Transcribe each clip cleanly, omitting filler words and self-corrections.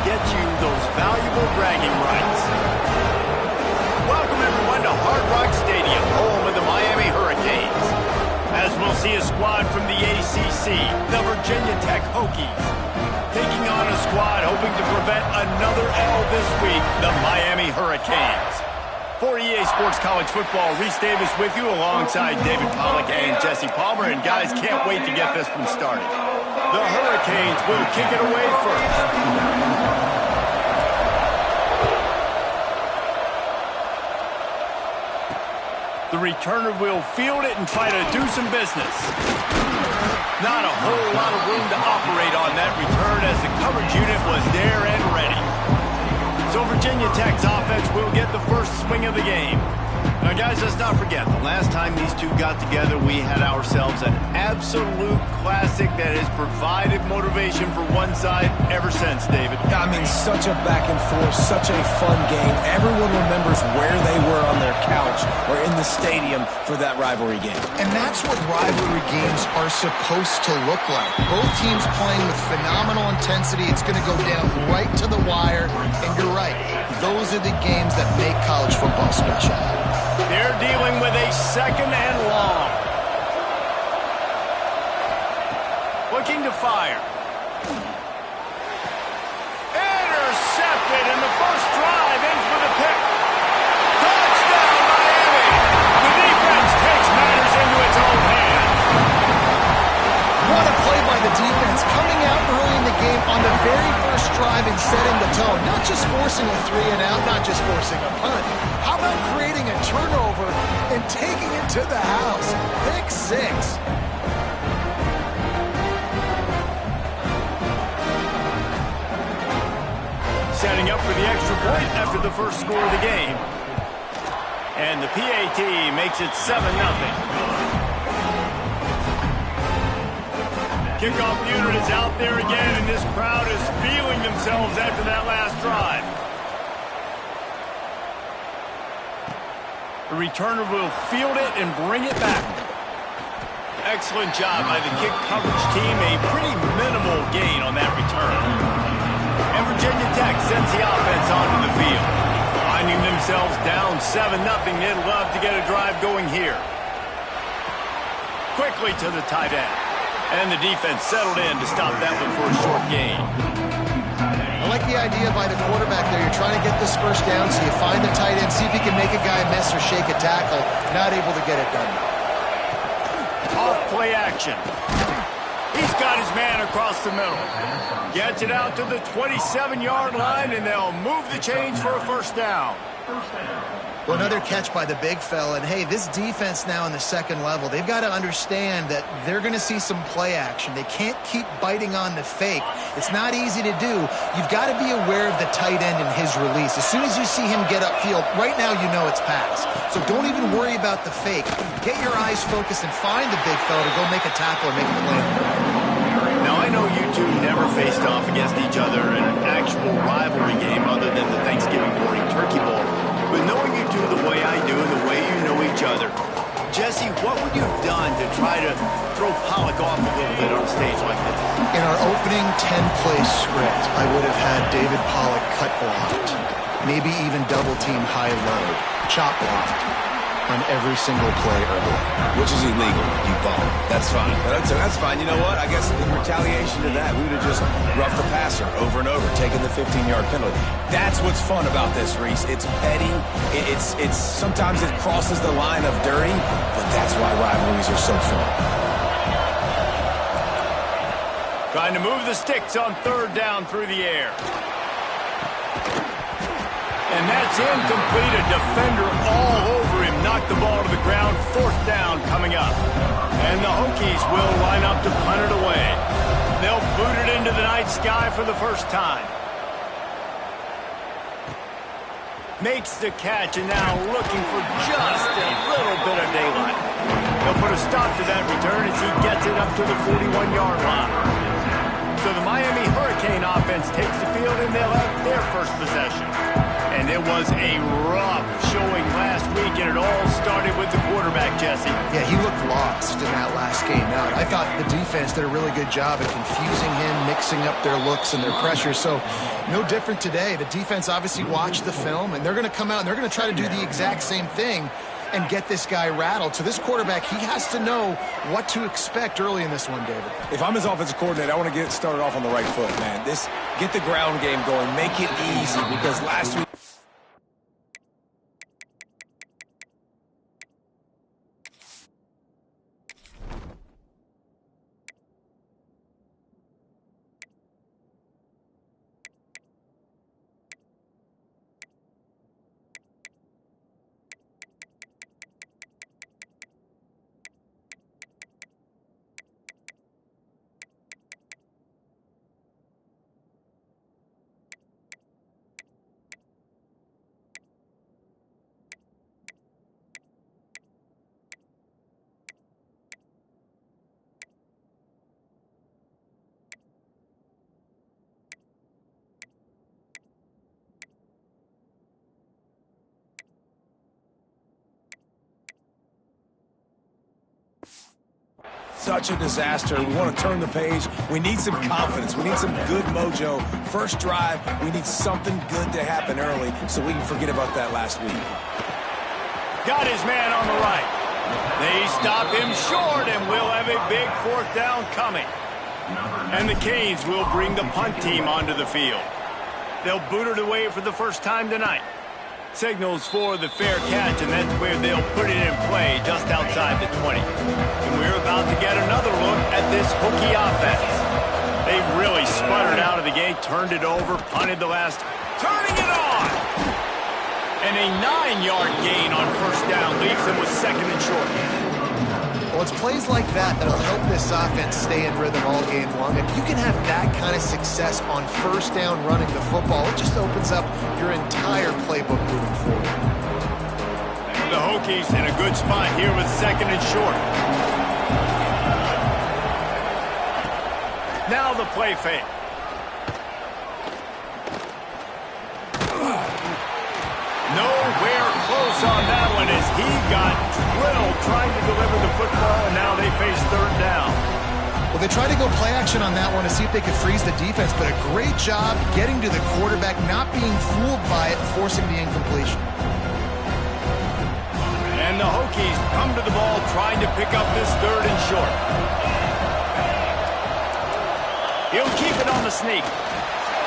get you those valuable bragging rights. Welcome, everyone, to Hard Rock Stadium, home of the Miami Hurricanes. As we'll see a squad from the ACC, the Virginia Tech Hokies, taking on a squad hoping to prevent another L this week, the Miami Hurricanes. For EA Sports College Football, Reese Davis with you alongside David Pollack and Jesse Palmer. And guys, can't wait to get this one started. The Hurricanes will kick it away first. The returner will field it and try to do some business. Not a whole lot of room to operate on that return as the coverage unit was there and ready. So Virginia Tech's offense will get the first swing of the game. Now, guys, let's not forget, the last time these two got together, we had ourselves an absolute classic that has provided motivation for one side ever since, David. I mean, such a back and forth, such a fun game. Everyone remembers where they were on their couch or in the stadium for that rivalry game. And that's what rivalry games are supposed to look like. Both teams playing with phenomenal intensity. It's going to go down right to the wire. And you're right, those are the games that make college football special. They're dealing with a second and long. Looking to fire. Intercepted, and the first drive ends with a pick. Touchdown, Miami! The defense takes matters into its own hands. What a play by the defense, coming out early in the game on the very first drive and setting the tone. Not just forcing a 3-and-out, not just forcing a punt. How about creating a turnover and taking it to the house? Pick 6. Setting up for the extra point after the first score of the game. And the PAT makes it 7-0. Kickoff unit is out there again, and this crowd is feeling themselves after that last drive. The returner will field it and bring it back. Excellent job by the kick coverage team. A pretty minimal gain on that return. And Virginia Tech sends the offense onto the field. Finding themselves down 7-0, they'd love to get a drive going here. Quickly to the tight end. And the defense settled in to stop that one for a short gain. I like the idea by the quarterback there. You're trying to get this first down, so you find the tight end, see if he can make a guy miss or shake a tackle. Not able to get it done. Off play action. He's got his man across the middle. Gets it out to the 27-yard line, and they'll move the chains for a first down. Well, another catch by the big fella. And, hey, this defense now in the second level, they've got to understand that they're going to see some play action. They can't keep biting on the fake. It's not easy to do. You've got to be aware of the tight end and his release. As soon as you see him get upfield, right now you know it's pass. So don't even worry about the fake. Get your eyes focused and find the big fella to go make a tackle or make a play. Now, I know you two never faced off against each other in an actual rivalry game other than the Thanksgiving morning turkey bowl. But knowing you two the way I do and the way you know each other, Jesse, what would you have done to try to throw Pollack off a little bit on a stage like this? In our opening 10-play script, I would have had David Pollack cut blocked, maybe even double-team high-low, chop blocked on every single play early. Which is illegal, you bum. That's fine. That's fine. You know what? I guess in retaliation to that, we would have just roughed the passer over and over, taking the 15-yard penalty. That's what's fun about this, Reese. It's petty. It's sometimes it crosses the line of dirty, but that's why rivalries are so fun. Trying to move the sticks on third down through the air. And that's incomplete. A defender all over him. Knocked the ball to the ground. Fourth down coming up. And the Hokies will line up to punt it away. They'll boot it into the night sky for the first time. Makes the catch, and now looking for just a little bit of daylight. They'll put a stop to that return as he gets it up to the 41-yard line. So the Miami Hurricane offense takes the field, and they'll have their first possession. And it was a rough showing last week, and it all started with the quarterback, Jesse. Yeah, he looked lost in that last game out. I thought the defense did a really good job at confusing him, mixing up their looks and their pressure. So no different today. The defense obviously watched the film, and they're going to come out and they're going to try to do the exact same thing and get this guy rattled. So this quarterback, he has to know what to expect early in this one, David. If I'm his offensive coordinator, I want to get started off on the right foot, man. Get the ground game going. Make it easy, because last week... Such a disaster. We want to turn the page. We need some confidence. We need some good mojo. First drive, we need something good to happen early so we can forget about that last week. Got his man on the right. They stop him short, and we'll have a big fourth down coming. And the Canes will bring the punt team onto the field. They'll boot it away for the first time tonight. Signals for the fair catch, and that's where they'll put it in play, just outside the 20. And we're about to get another look at this Hokie offense. They really sputtered out of the gate, turned it over, punted the last, turning it on! And a 9-yard gain on first down leaves them with second and short. Well, it's plays like that that'll help this offense stay in rhythm all game long. If you can have that kind of success on first down running the football, it just opens up your entire playbook moving forward. The Hokies in a good spot here with second and short. Now the play fake. Nowhere close on that one as he got drilled trying to deliver the football, and now they face third down. Well, they tried to go play action on that one to see if they could freeze the defense, but a great job getting to the quarterback, not being fooled by it, forcing the incompletion. And the Hokies come to the ball trying to pick up this third and short. He'll keep it on the sneak.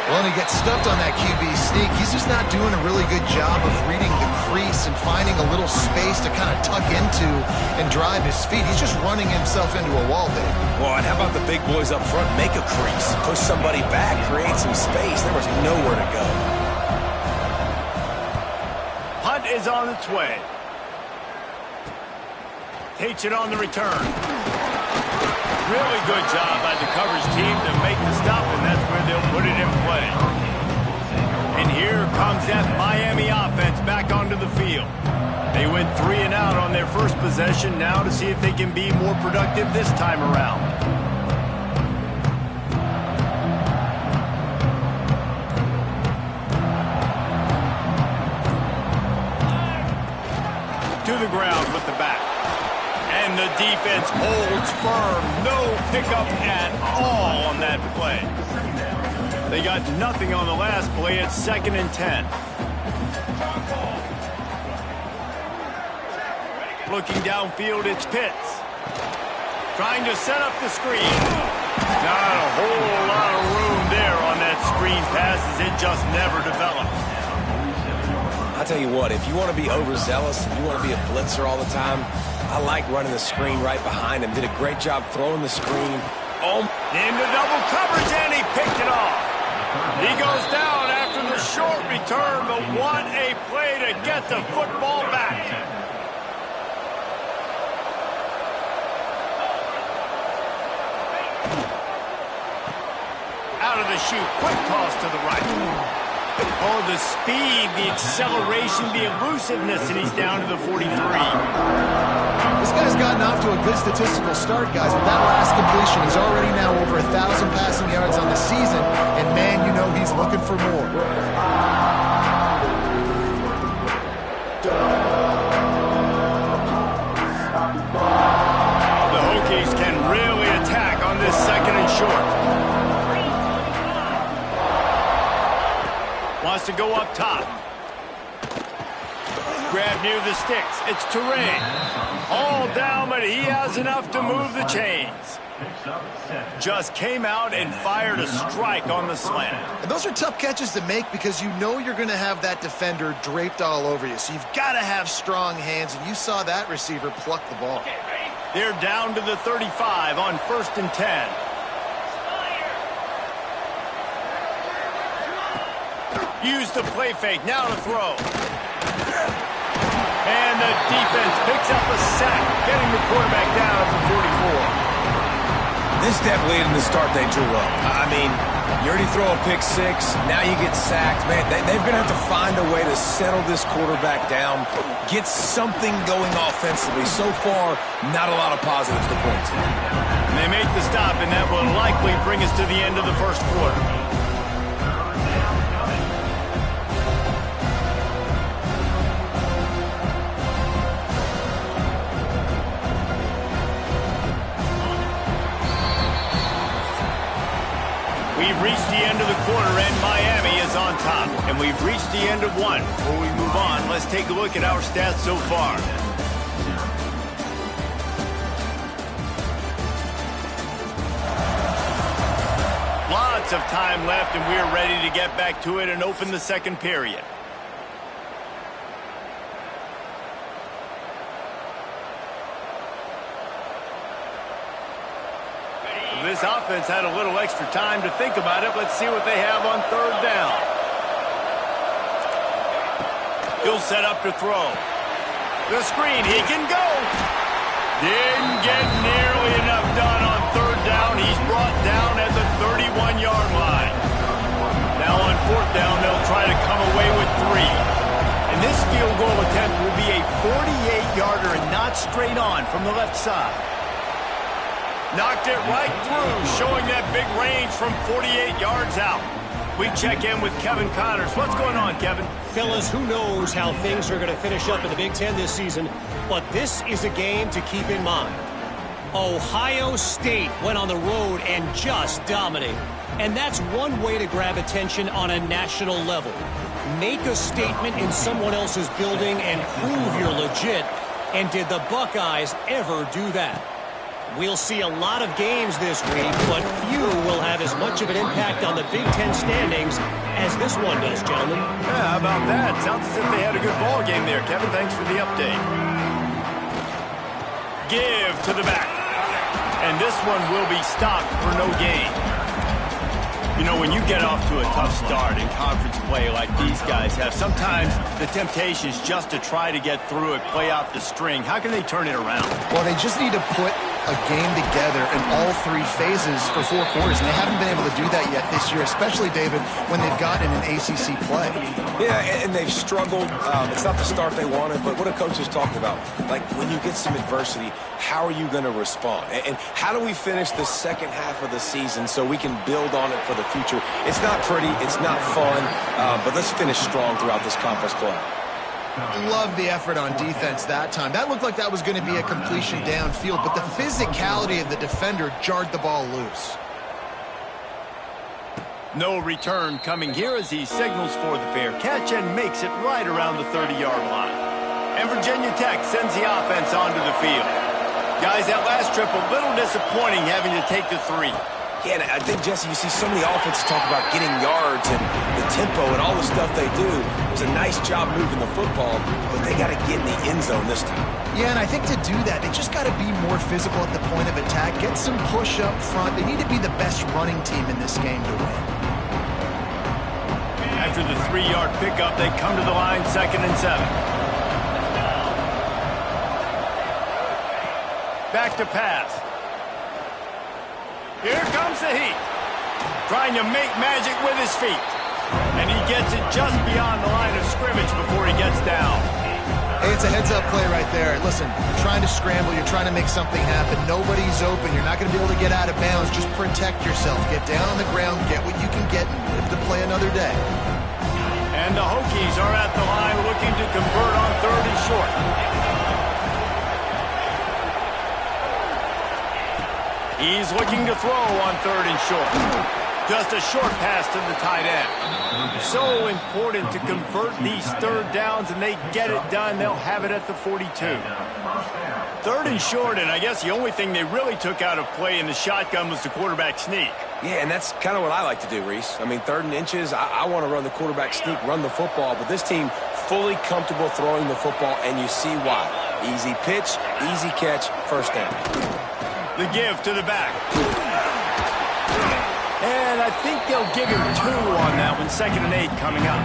Well, and he gets stuffed on that QB sneak. He's just not doing a really good job of reading the crease and finding a little space to kind of tuck into and drive his feet. He's just running himself into a wall there. Well, and how about the big boys up front? Make a crease. Push somebody back. Create some space. There was nowhere to go. Punt is on its way. Takes it on the return. Really good job by the coverage team to make the stop, and that's where they'll put it in play. And here comes that Miami offense back onto the field. They went 3 and out on their first possession, now to see if they can be more productive this time around. To the ground with the back. And the defense holds firm. No pickup at all on that play. They got nothing on the last play at 2nd and 10. Looking downfield, it's Pitts. Trying to set up the screen. Not a whole lot of room there on that screen pass as it just never developed. I'll tell you what, if you want to be overzealous, if you want to be a blitzer all the time, I like running the screen right behind him. Did a great job throwing the screen. Oh, into double coverage, and he picked it off. He goes down after the short return, but what a play to get the football back. Out of the chute, quick toss to the right. Oh, the speed, the acceleration, the elusiveness, and he's down to the 43. This guy's gotten off to a good statistical start, guys. With that last completion, he's already now over 1,000 passing yards on the season, and man, you know he's looking for more. Wants to go up top. Grab near the sticks. It's Terrain. All down, but he has enough to move the chains. Just came out and fired a strike on the slant. And those are tough catches to make because you know you're going to have that defender draped all over you. So you've got to have strong hands, and you saw that receiver pluck the ball. They're down to the 35 on 1st and 10. Use the play fake, now to throw. And the defense picks up a sack, getting the quarterback down at the 44. This definitely isn't the start they drew up. I mean, you already throw a pick six, now you get sacked. Man, they're going to have to find a way to settle this quarterback down, get something going offensively. So far, not a lot of positives to point to. And they make the stop, and that will likely bring us to the end of the first quarter. We've reached the end of the quarter, and Miami is on top. And we've reached the end of one. Before we move on, let's take a look at our stats so far. Lots of time left, and we're ready to get back to it and open the second period. This offense had a little extra time to think about it. Let's see what they have on 3rd down. He'll set up to throw. The screen, he can go. Didn't get nearly enough done on 3rd down. He's brought down at the 31-yard line. Now on 4th down, they'll try to come away with 3. And this field goal attempt will be a 48-yarder and not straight on from the left side. Knocked it right through, showing that big range from 48 yards out. We check in with Kevin Connors. What's going on, Kevin? Fellas, who knows how things are going to finish up in the Big Ten this season, but this is a game to keep in mind. Ohio State went on the road and just dominated. And that's one way to grab attention on a national level. Make a statement in someone else's building and prove you're legit. And did the Buckeyes ever do that? We'll see a lot of games this week, but few will have as much of an impact on the Big Ten standings as this one does, gentlemen. Yeah, how about that? Sounds as if they had a good ball game there, Kevin. Thanks for the update. Give to the back. And this one will be stopped for no gain. You know, when you get off to a tough start in conference play like these guys have, sometimes the temptation is just to try to get through it, play out the string. How can they turn it around? Well, they just need to put a game together in all 3 phases for 4 quarters, and they haven't been able to do that yet this year, especially, David, when they've gotten an ACC play. Yeah, and they've struggled. It's not the start they wanted, but what a coach is talking about. Like, when you get some adversity, how are you going to respond? And how do we finish the second half of the season so we can build on it for the future? It's not pretty, it's not fun, but let's finish strong throughout this conference play. Love the effort on defense that time. That looked like that was going to be a completion downfield, but the physicality of the defender jarred the ball loose. No return coming here as he signals for the fair catch and makes it right around the 30-yard line. And Virginia Tech sends the offense onto the field. Guys, that last trip a little disappointing having to take the 3. Yeah, and I think, Jesse, you see so many offenses talk about getting yards and the tempo and all the stuff they do. It was a nice job moving the football, but they got to get in the end zone this time. Yeah, and I think to do that, they just got to be more physical at the point of attack, get some push up front. They need to be the best running team in this game to win. After the 3-yard pickup, they come to the line 2nd and 7. Back to pass. Here comes the heat. Trying to make magic with his feet. And he gets it just beyond the line of scrimmage before he gets down. Hey, it's a heads-up play right there. Listen, you're trying to scramble. You're trying to make something happen. Nobody's open. You're not going to be able to get out of bounds. Just protect yourself. Get down on the ground. Get what you can get and live to play another day. And the Hokies are at the line looking to convert on 3rd and short. He's looking to throw on 3rd and short. Just a short pass to the tight end. So important to convert these third downs, and they get it done. They'll have it at the 42. Third and short, and I guess the only thing they really took out of play in the shotgun was the quarterback sneak. Yeah, and that's kind of what I like to do, Reese. I mean, 3rd and inches, I want to run the quarterback sneak, run the football, but this team fully comfortable throwing the football, and you see why. Easy pitch, easy catch, first down. The give to the back. And I think they'll give him 2 on that one. 2nd and 8 coming up.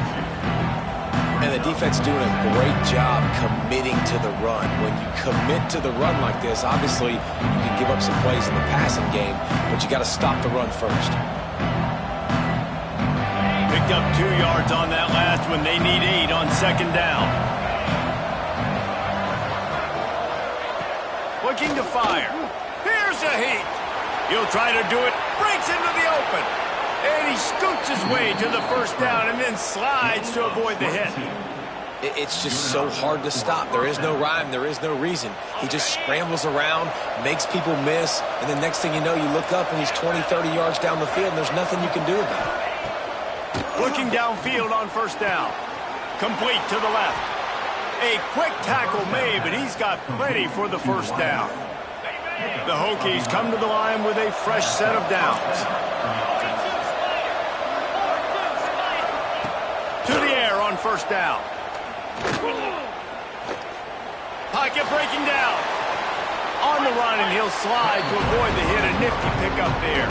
And the defense doing a great job committing to the run. When you commit to the run like this, obviously you can give up some plays in the passing game, but you got to stop the run first. Picked up 2 yards on that last one. They need 8 on 2nd down. Looking to fire. Here's a heat. He'll try to do it. Breaks into the open. And he scoots his way to the first down and then slides to avoid the hit. It's just so hard to stop. There is no rhyme. There is no reason. He just scrambles around, makes people miss, and then next thing you know, you look up and he's 20, 30 yards down the field, and there's nothing you can do about it. Looking downfield on first down. Complete to the left. A quick tackle made, but he's got plenty for the first down. The Hokies come to the line with a fresh set of downs. To the air on first down. Pocket breaking down. On the run, and he'll slide to avoid the hit. A nifty pickup there.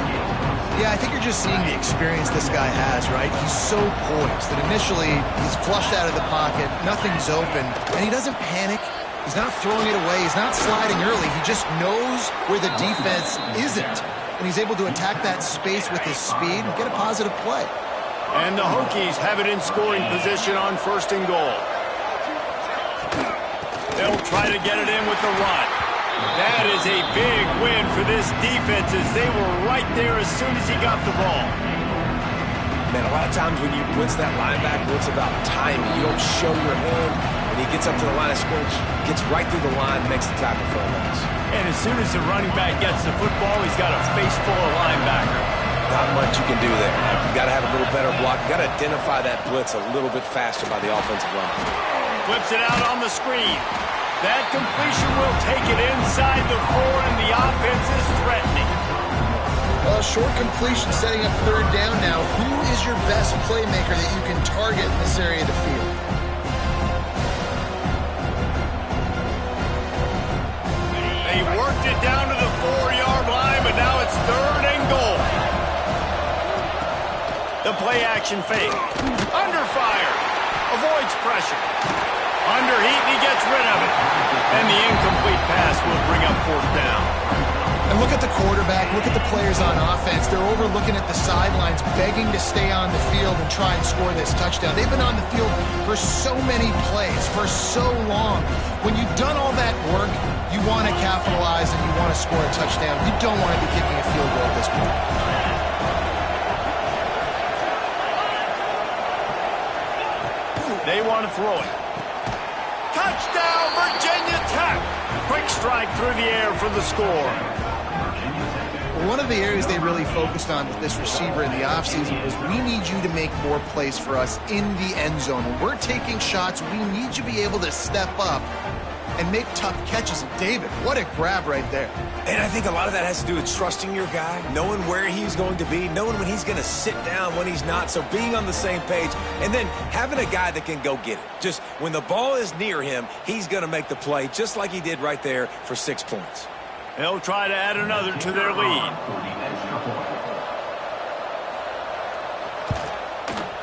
Yeah, I think you're just seeing the experience this guy has, right? He's so poised that initially he's flushed out of the pocket, nothing's open, and he doesn't panic. He's not throwing it away. He's not sliding early. He just knows where the defense isn't, and he's able to attack that space with his speed and get a positive play. And the Hokies have it in scoring position on 1st and goal. They'll try to get it in with the run. That is a big win for this defense as they were right there as soon as he got the ball. Man, a lot of times when you blitz that linebacker, it's about timing. You don't show your hand, and he gets up to the line of scrimmage, gets right through the line, makes the tackle for a loss. And as soon as the running back gets the football, he's got a face full of linebacker. Not much you can do there. You've got to have a little better block. You've got to identify that blitz a little bit faster by the offensive line. Flips it out on the screen. That completion will take it inside the 4, and the offense is threatening. Well, short completion setting up 3rd down now. Who is your best playmaker that you can target in this area of the field? They worked it down to the 4-yard line, but now it's 3rd and goal. The play action fake. Under fire. Avoids pressure. Under heat, and he gets rid of it. And the incomplete pass will bring up 4th down. And look at the quarterback, look at the players on offense. They're overlooking at the sidelines, begging to stay on the field and try and score this touchdown. They've been on the field for so many plays, for so long. When you've done all that work, you want to capitalize and you want to score a touchdown. You don't want to be kicking a field goal at this point. They want to throw it. Touchdown, Virginia Tech! Quick strike through the air for the score. One of the areas they really focused on with this receiver in the offseason was we need you to make more plays for us in the end zone. When we're taking shots, we need you to be able to step up and make tough catches. And David, what a grab right there. And I think a lot of that has to do with trusting your guy, knowing where he's going to be, knowing when he's going to sit down, when he's not, so being on the same page, and then having a guy that can go get it. Just when the ball is near him, he's going to make the play, just like he did right there for 6 points. They'll try to add another to their lead.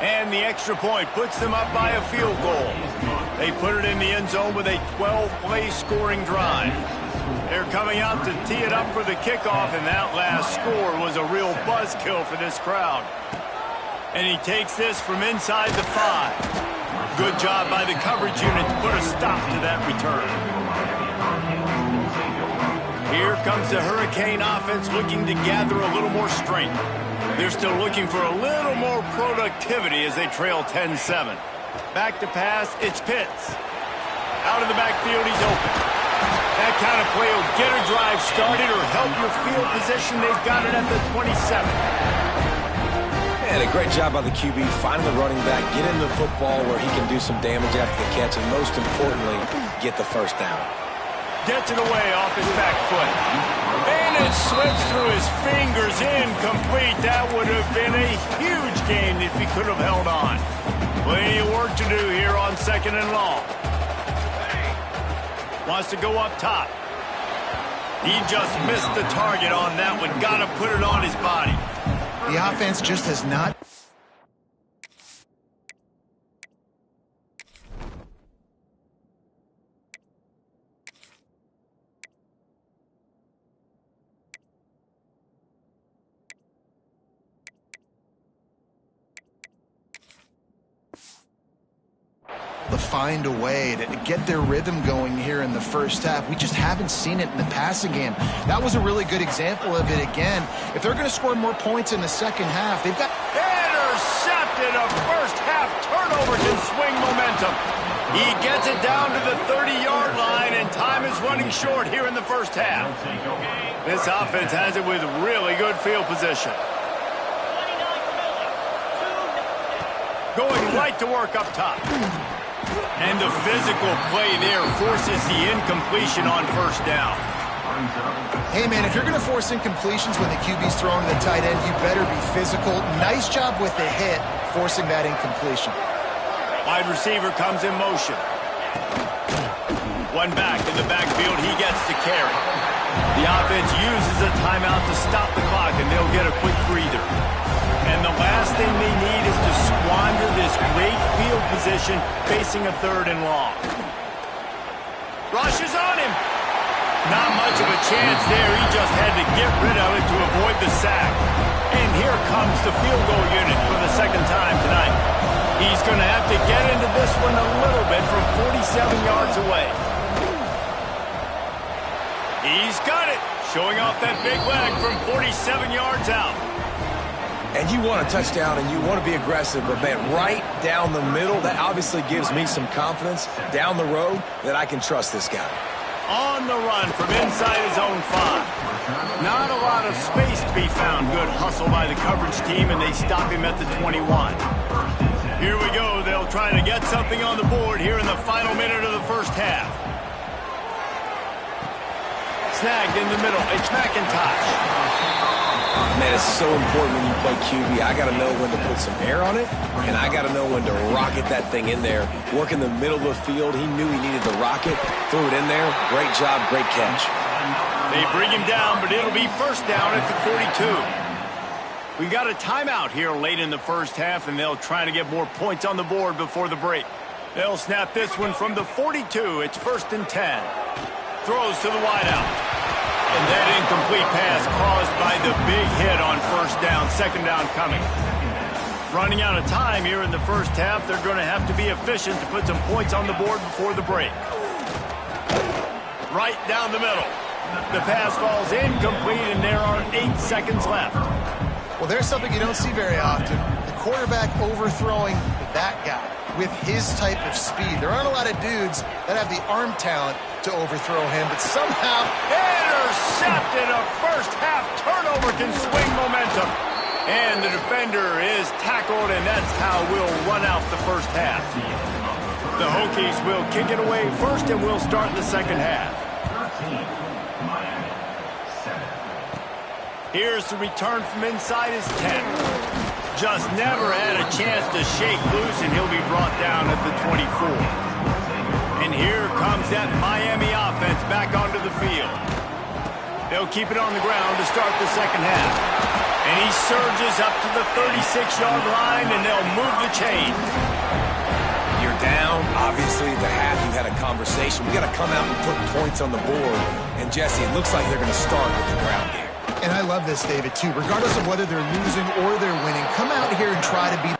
And the extra point puts them up by a field goal. They put it in the end zone with a 12-play scoring drive. They're coming out to tee it up for the kickoff, and that last score was a real buzzkill for this crowd. And he takes this from inside the 5. Good job by the coverage unit to put a stop to that return. Here comes the Hurricane offense looking to gather a little more strength. They're still looking for a little more productivity as they trail 10-7. Back to pass, it's Pitts. Out of the backfield, he's open. That kind of play will get a drive started or help your field position. They've got it at the 27. And a great job by the QB finding the running back, get him the football where he can do some damage after the catch, and most importantly, get the first down. Gets it away off his back foot. And it slips through his fingers, incomplete. That would have been a huge gain if he could have held on. Plenty of work to do here on 2nd and long. Wants to go up top. He just missed the target on that one. Got to put it on his body. The offense just has not. To find a way to get their rhythm going here in the first half. We just haven't seen it in the passing game. That was a really good example of it again. If they're going to score more points in the second half, they've got... Intercepted! A first half turnover can swing momentum. He gets it down to the 30-yard line, and time is running short here in the first half. This offense has it with really good field position. Going right to work up top. And the physical play there forces the incompletion on first down. Hey, man, if you're going to force incompletions when the QB's throwing to the tight end, you better be physical. Nice job with the hit, forcing that incompletion. Wide receiver comes in motion. One back in the backfield, he gets to carry. The offense uses a timeout to stop the clock, and they'll get a quick breather. And the last thing they need is to squander this great field position facing a 3rd and long. Rushes on him. Not much of a chance there. He just had to get rid of it to avoid the sack. And here comes the field goal unit for the second time tonight. He's going to have to get into this one a little bit from 47 yards away. He's got it. Showing off that big leg from 47 yards out. And you want a touchdown and you want to be aggressive, but man, right down the middle, that obviously gives me some confidence down the road that I can trust this guy. On the run from inside his own 5. Not a lot of space to be found. Good hustle by the coverage team, and they stop him at the 21. Here we go. They'll try to get something on the board here in the final minute of the first half. Snagged in the middle. It's McIntosh. Man, it's so important when you play QB. I got to know when to put some air on it, and I got to know when to rocket that thing in there. Work in the middle of the field. He knew he needed the rocket. Threw it in there. Great job, great catch. They bring him down, but it'll be first down at the 42. We got a timeout here late in the first half, and they'll try to get more points on the board before the break. They'll snap this one from the 42. It's 1st and 10. Throws to the wideout. And that incomplete pass caused by the big hit on first down. 2nd down coming. Running out of time here in the first half. They're going to have to be efficient to put some points on the board before the break. Right down the middle. The pass falls incomplete, and there are 8 seconds left. Well, there's something you don't see very often. The quarterback overthrowing that guy with his type of speed. There aren't a lot of dudes that have the arm talent to overthrow him, but somehow... Intercepted! A first half turnover can swing momentum. And the defender is tackled, and that's how we'll run out the first half. The Hokies will kick it away first, and we'll start the second half. Here's the return from inside his 10. Just never had a chance to shake loose, and he'll be brought down at the 24. And here comes that Miami offense back onto the field. They'll keep it on the ground to start the second half. And he surges up to the 36-yard line, and they'll move the chain. You're down. Obviously, at the half, you had a conversation. We got to come out and put points on the board. And, Jesse, it looks like they're going to start with the ground game. And I love this, David, too. Regardless of whether they're losing or they're winning, come out here and try to beat...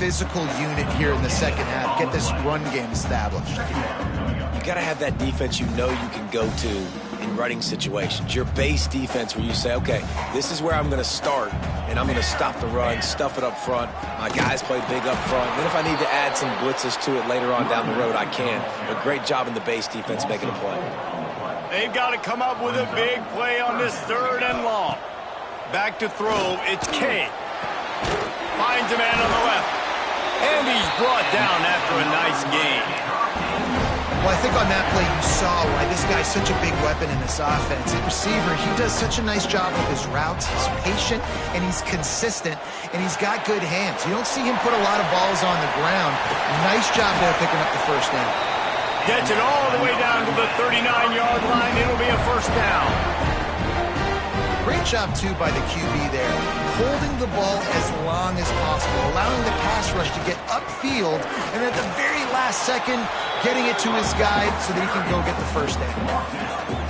physical unit here in the second half. Get this run game established. You got to have that defense you know you can go to in running situations. Your base defense where you say, okay, this is where I'm going to start, and I'm going to stop the run, stuff it up front. My guys play big up front. Then if I need to add some blitzes to it later on down the road, I can. But great job in the base defense making a play. They've got to come up with a big play on this 3rd and long. Back to throw, it's Kane. Finds a man on the left. And he's brought down after a nice gain. Well, I think on that play you saw why this guy's such a big weapon in this offense. At receiver, he does such a nice job with his routes. He's patient, and he's consistent, and he's got good hands. You don't see him put a lot of balls on the ground. Nice job there picking up the first down. Gets it all the way down to the 39-yard line. It'll be a first down. Great job, too, by the QB there. Holding the ball as long as possible, allowing the pass rush to get upfield, and at the very last second, getting it to his guy so that he can go get the first down.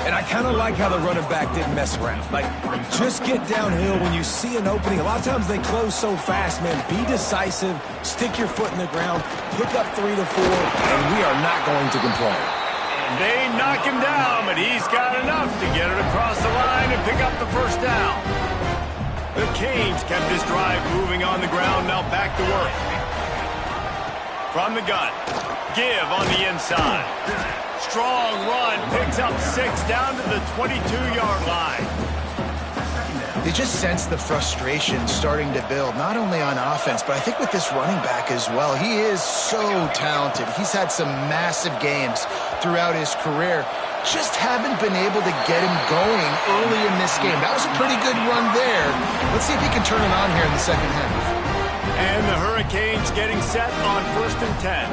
And I kind of like how the running back didn't mess around. Like, just get downhill when you see an opening. A lot of times they close so fast, man. Be decisive, stick your foot in the ground, pick up 3 to 4, and we are not going to complain. They knock him down, but he's got enough to get it across the line and pick up the first down. The Canes kept this drive moving on the ground, now back to work. From the gun, give on the inside. Strong run, picks up 6 down to the 22-yard line. They just sense the frustration starting to build, not only on offense, but I think with this running back as well. He is so talented. He's had some massive games throughout his career. Just haven't been able to get him going early in this game. That was a pretty good run there. Let's see if he can turn it on here in the second half. And the Hurricanes getting set on 1st and 10.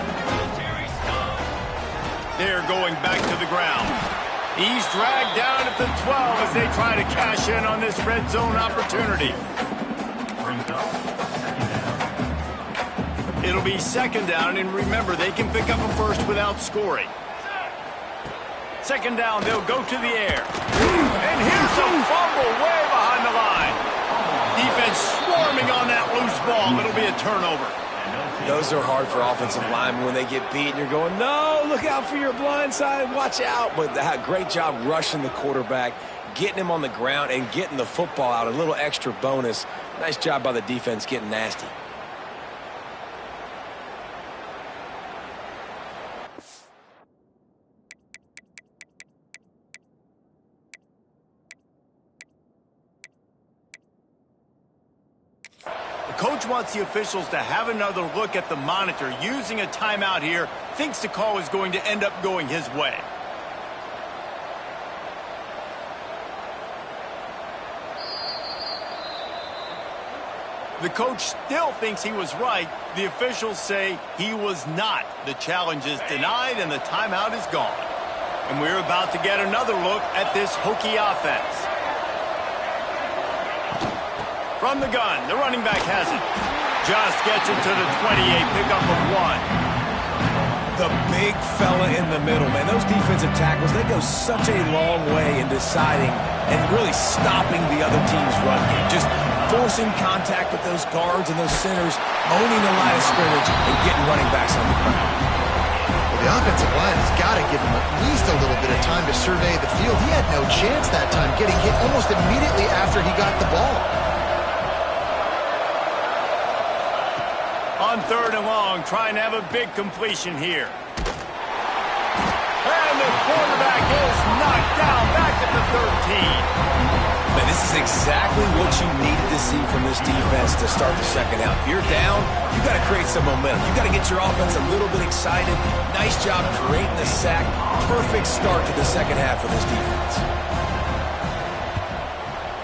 They're going back to the ground. He's dragged down at the 12 as they try to cash in on this red zone opportunity. It'll be 2nd down, and remember, they can pick up a first without scoring. 2nd down, they'll go to the air. And here's a fumble way behind the line. Defense swarming on that loose ball. It'll be a turnover. Those are hard for offensive linemen when they get beat and you're going, no, look out for your blind side, watch out. But great job rushing the quarterback, getting him on the ground, and getting the football out, a little extra bonus. Nice job by the defense getting nasty. Coach wants the officials to have another look at the monitor. Using a timeout here, thinks the call is going to end up going his way. The coach still thinks he was right. The officials say he was not. The challenge is denied and the timeout is gone. And we're about to get another look at this Hokie offense. From the gun, the running back has it. Just gets it to the 28, pickup of 1. The big fella in the middle, man. Those defensive tackles, they go such a long way in deciding and really stopping the other team's run game. Just forcing contact with those guards and those centers, owning the line of scrimmage, and getting running backs on the ground. Well, the offensive line has got to give him at least a little bit of time to survey the field. He had no chance that time, getting hit almost immediately after he got the ball. On 3rd and long, trying to have a big completion here. And the quarterback is knocked down back at the 13. Man, this is exactly what you needed to see from this defense to start the second half. If you're down, you got to create some momentum. You got to get your offense a little bit excited. Nice job creating the sack. Perfect start to the second half for this defense.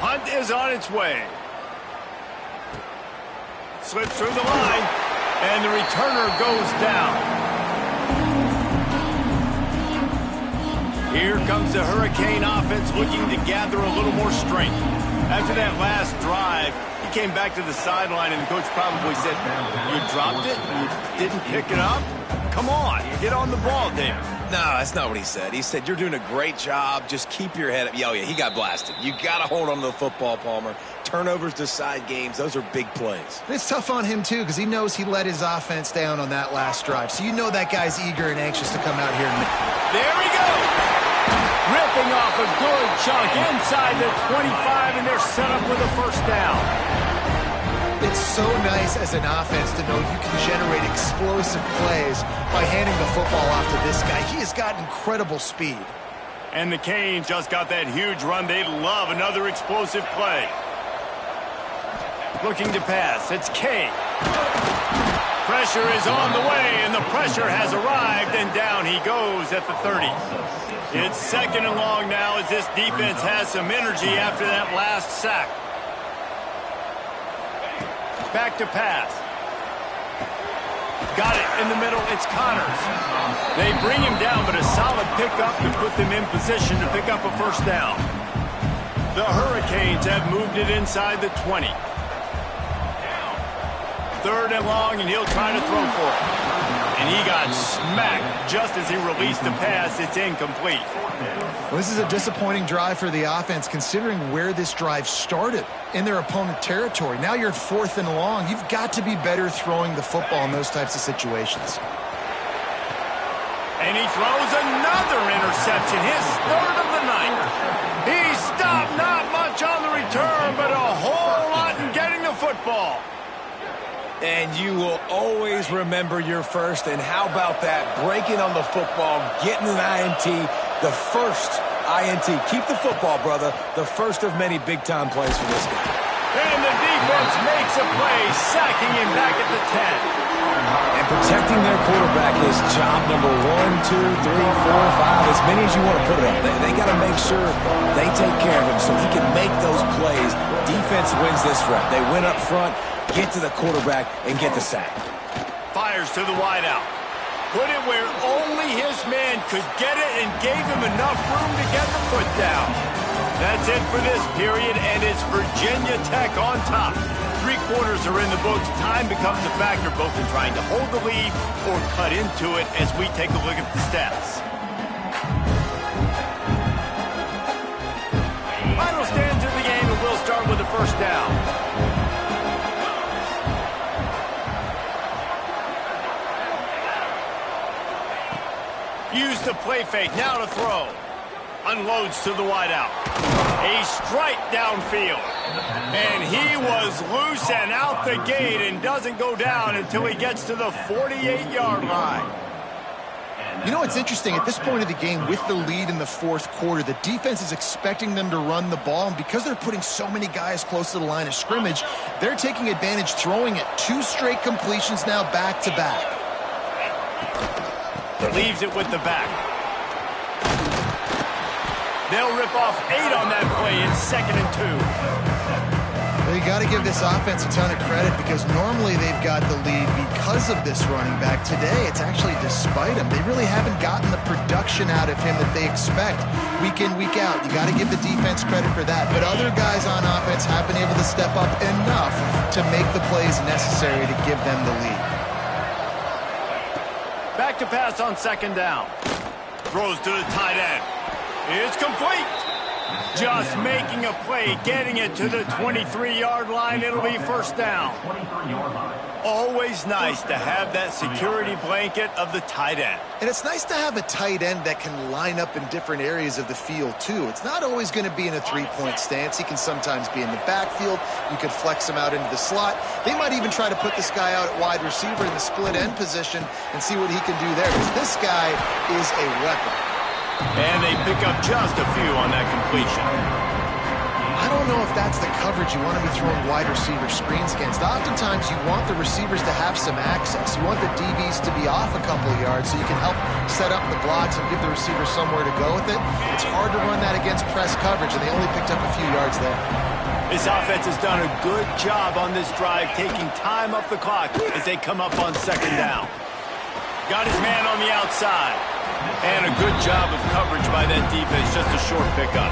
Hunt is on its way. Slips through the line. And the returner goes down. Here comes the Hurricane offense looking to gather a little more strength. After that last drive, he came back to the sideline and the coach probably said, you dropped it? You didn't pick it up? Come on, get on the ball, David. No, that's not what he said. He said, you're doing a great job. Just keep your head up. Oh, yeah, he got blasted. You got to hold on to the football, Palmer. turnovers decide games. Those are big plays. It's tough on him, too, because he knows he let his offense down on that last drive. So you know that guy's eager and anxious to come out here. There he goes. Ripping off a good chunk inside the 25, and they're set up with a first down. It's so nice as an offense to know you can generate explosive plays by handing the football off to this guy. He has got incredible speed. And the Canes just got that huge run. They love another explosive play. Looking to pass. It's K. Pressure is on the way, and the pressure has arrived, and down he goes at the 30. It's second and long now as this defense has some energy after that last sack. Back to pass. Got it in the middle. It's Connors. They bring him down, but a solid pickup to put them in position to pick up a first down. The Hurricanes have moved it inside the 20. Third and long, and he'll try to throw for it. And he got smacked just as he released the pass. It's incomplete. Well, this is a disappointing drive for the offense, considering where this drive started in their opponent territory. Now you're at fourth and long. You've got to be better throwing the football in those types of situations. And he throws another interception, his third of the night. He stopped not much on the return, but a whole lot in getting the football. And you will always remember your first. And how about that? Breaking on the football, getting an INT, the first INT. Keep the football, brother. The first of many big-time plays for this guy. And the defense makes a play, sacking him back at the 10. And protecting their quarterback is job number 1, 2, 3, 4, 5, as many as you want to put it up. They got to make sure they take care of him so he can make those plays. Defense wins this rep. They win up front, get to the quarterback, and get the sack. Fires to the wideout. Put it where only his man could get it and gave him enough room to get the foot down. That's it for this period, and it's Virginia Tech on top. 3 quarters are in the books. Time becomes a factor both in trying to hold the lead or cut into it as we take a look at the stats. Final stands of the game, and we'll start with the first down. Use the play fake, now to throw. Unloads to the wideout. A strike downfield. And he was loose and out the gate and doesn't go down until he gets to the 48-yard line. You know what's interesting? At this point of the game, with the lead in the fourth quarter, the defense is expecting them to run the ball, and because they're putting so many guys close to the line of scrimmage, they're taking advantage, throwing it. 2 straight completions now back-to-back. Leaves it with the back. They'll rip off 8 on that play in 2nd and 2. Well, you got to give this offense a ton of credit because normally they've got the lead because of this running back. Today, it's actually despite him. They really haven't gotten the production out of him that they expect week in, week out. You got to give the defense credit for that. But other guys on offense have been able to step up enough to make the plays necessary to give them the lead. Back to pass on 2nd down. Throws to the tight end. It's complete. Just making a play, getting it to the 23-yard line. It'll be first down. Always nice to have that security blanket of the tight end. And it's nice to have a tight end that can line up in different areas of the field, too. It's not always going to be in a 3-point stance. He can sometimes be in the backfield. You could flex him out into the slot. They might even try to put this guy out at wide receiver in the split end position and see what he can do there, because this guy is a weapon. And they pick up just a few on that completion. I don't know if that's the coverage you want to be throwing wide receiver screens against. Oftentimes, you want the receivers to have some access. You want the DBs to be off a couple of yards so you can help set up the blocks and give the receiver somewhere to go with it. It's hard to run that against press coverage, and they only picked up a few yards there. This offense has done a good job on this drive, taking time off the clock as they come up on 2nd down. Got his man on the outside. And a good job of coverage by that defense, just a short pickup.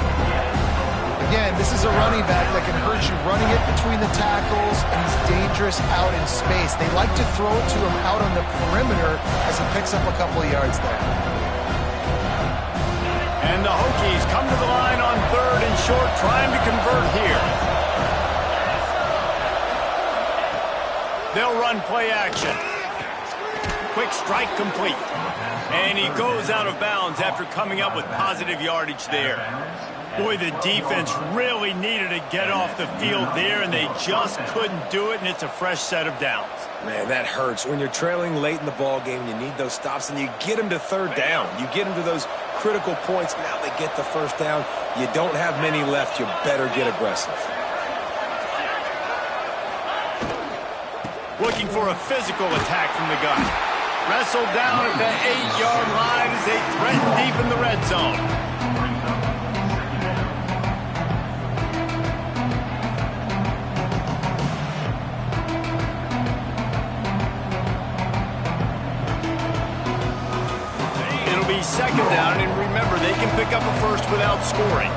Again, this is a running back that can hurt you running it between the tackles, and he's dangerous out in space. They like to throw it to him out on the perimeter as he picks up a couple of yards there. And the Hokies come to the line on 3rd and short, trying to convert here. run play action. Quick strike complete. And he goes out of bounds after coming up with positive yardage there. Boy, the defense really needed to get off the field there, and they just couldn't do it, and it's a fresh set of downs. Man, that hurts. When you're trailing late in the ball game, you need those stops, and you get them to third down. You get them to those critical points. Now they get the first down. You don't have many left. You better get aggressive. Looking for a physical attack from the gun. Wrestled down at the 8-yard line as they threaten deep in the red zone. It'll be second down, and remember, they can pick up a first without scoring.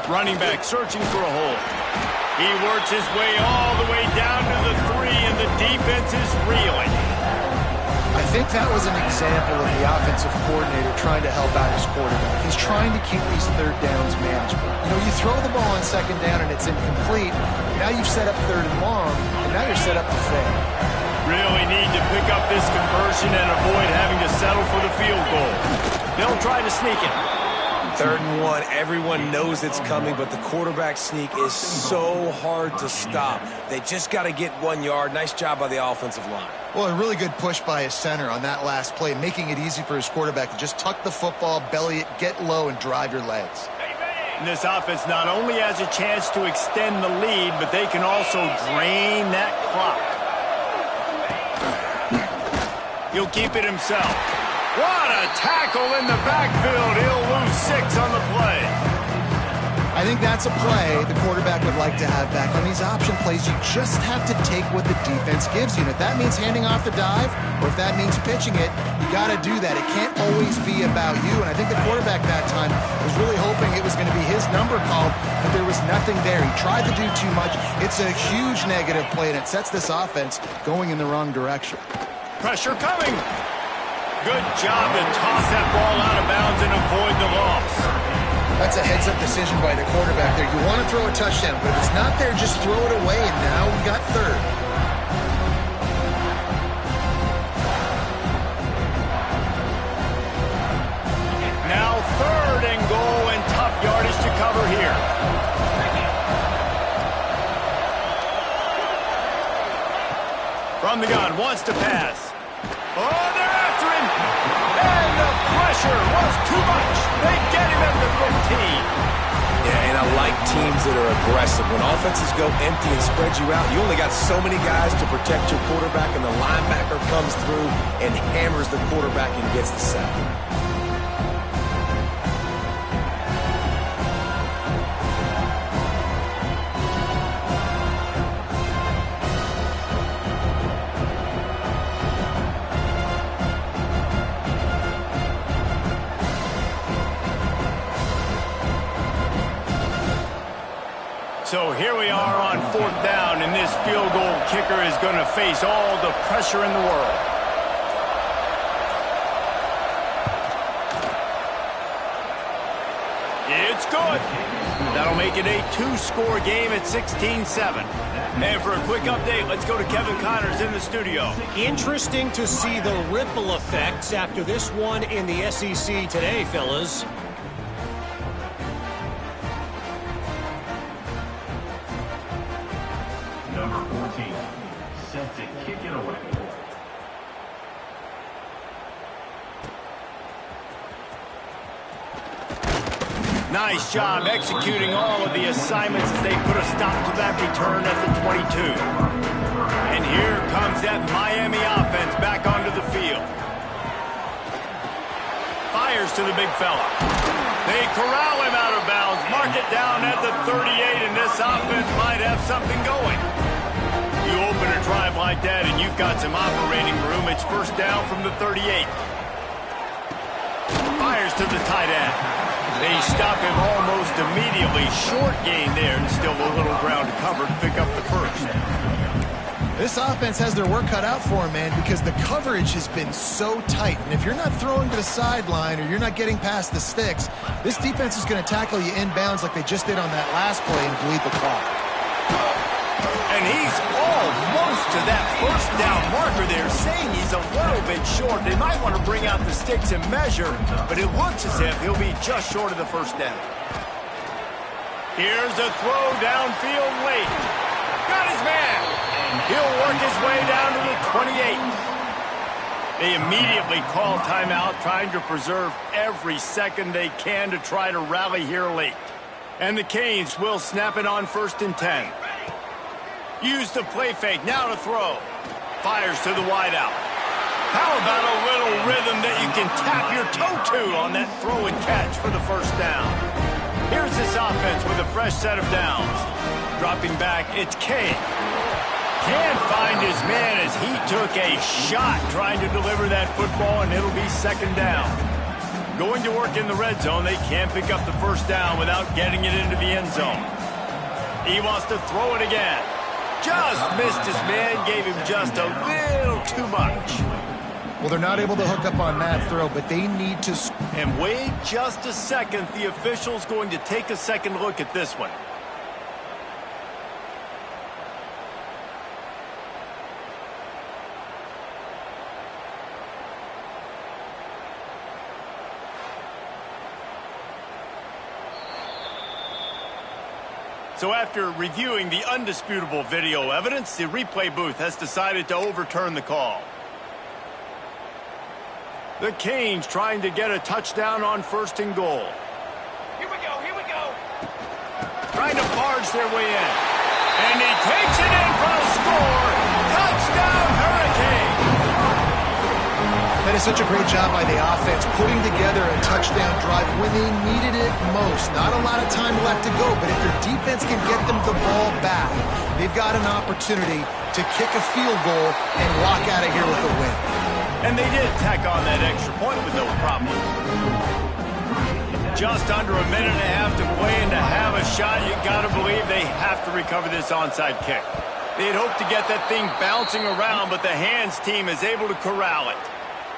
Running back searching for a hole. He works his way all the way down to the 3, and the defense is reeling. I think that was an example of the offensive coordinator trying to help out his quarterback. He's trying to keep these third downs manageable. You know, you throw the ball on second down and it's incomplete. Now you've set up third and long, and now you're set up to fail. Really need to pick up this conversion and avoid having to settle for the field goal. They'll try to sneak it. 3rd and 1, everyone knows it's coming, but the quarterback sneak is so hard to stop. They just got to get 1 yard. Nice job by the offensive line. Well, a really good push by his center on that last play, making it easy for his quarterback to just tuck the football, belly it, get low, and drive your legs. And this offense not only has a chance to extend the lead, but they can also drain that clock. He'll keep it himself. What a tackle in the backfield. He'll lose 6 on the play. I think that's a play the quarterback would like to have back. On these option plays, you just have to take what the defense gives you. And if that means handing off the dive, or if that means pitching it, you got to do that. It can't always be about you. And I think the quarterback that time was really hoping it was going to be his number called, but there was nothing there. He tried to do too much. It's a huge negative play, and it sets this offense going in the wrong direction. Pressure coming. Good job to toss that ball out of bounds and avoid the loss. That's a heads-up decision by the quarterback there. You want to throw a touchdown, but if it's not there, just throw it away, and now we got 3rd. Now 3rd and goal, and tough yardage to cover here. From the gun, wants to pass. Oh, they're after him! And the pressure was too much. They get him at the 15. Yeah, and I like teams that are aggressive. When offenses go empty and spread you out, you only got so many guys to protect your quarterback, and the linebacker comes through and hammers the quarterback and gets the sack. So here we are on 4th down, and this field goal kicker is going to face all the pressure in the world. It's good. That'll make it a 2-score game at 16-7. And for a quick update, let's go to Kevin Connors in the studio. Interesting to see the ripple effects after this one in the SEC today, fellas. Number 14, set to kick it away. Nice job executing all of the assignments as they put a stop to that return at the 22. And here comes that Miami offense back onto the field. Fires to the big fella. They corral him out of bounds, mark it down at the 38, and this offense might have something going. You open a drive like that and you've got some operating room. It's first down from the 38. Fires to the tight end. They stop him almost immediately. Short gain there, and still a little ground to cover to pick up the first. This offense has their work cut out for them, man, because the coverage has been so tight. And if you're not throwing to the sideline or you're not getting past the sticks, this defense is going to tackle you inbounds like they just did on that last play and bleed the clock. And he's almost to that first down marker there, saying he's a little bit short. They might want to bring out the sticks and measure, but it looks as if he'll be just short of the first down. Here's a throw downfield late. Got his man. He'll work his way down to the 28. They immediately call timeout, trying to preserve every second they can to try to rally here late. And the Canes will snap it on 1st and 10. Use the play fake, now to throw. Fires to the wideout. How about a little rhythm that you can tap your toe to on that throw and catch for the first down? Here's this offense with a fresh set of downs. Dropping back, it's Kane. Can't find his man as he took a shot trying to deliver that football, and it'll be 2nd down. Going to work in the red zone, they can't pick up the first down without getting it into the end zone. He wants to throw it again. Just missed his man, gave him just a little too much. Well, they're not able to hook up on that throw, but they need to... And wait just a second. The official's going to take a second look at this one. So after reviewing the undisputable video evidence, the replay booth has decided to overturn the call. The Canes trying to get a touchdown on 1st and goal. Here we go. Trying to barge their way in. And he takes it in for a score. Touchdown, Hurricane! That is such a great job by the offense, putting together a touchdown drive when they needed it most. Not a lot of time left to go, but if their defense can get them the ball back, they've got an opportunity to kick a field goal and walk out of here with a win. And they did tack on that extra point with no problem. Just under a minute and a half to play, and to have a shot, you got to believe they have to recover this onside kick. They'd hoped to get that thing bouncing around, but the hands team is able to corral it.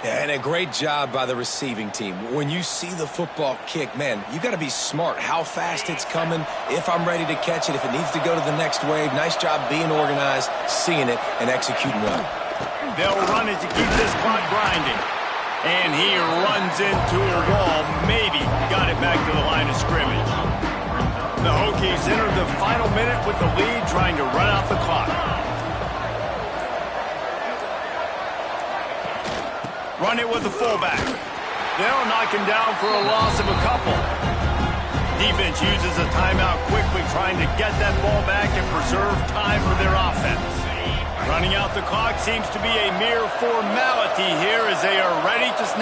Yeah, and a great job by the receiving team. When you see the football kick, man, you got to be smart how fast it's coming, if I'm ready to catch it, if it needs to go to the next wave. Nice job being organized, seeing it, and executing well. They'll run it to keep this clock grinding. And he runs into a wall, maybe got it back to the line of scrimmage. The Hokies enter the final minute with the lead, trying to run out the clock. Run it with the fullback. They'll knock him down for a loss of a couple. Defense uses a timeout quickly, trying to get that ball back and preserve time for their offense. Running out the clock seems to be a mere formality here as they are ready to snap.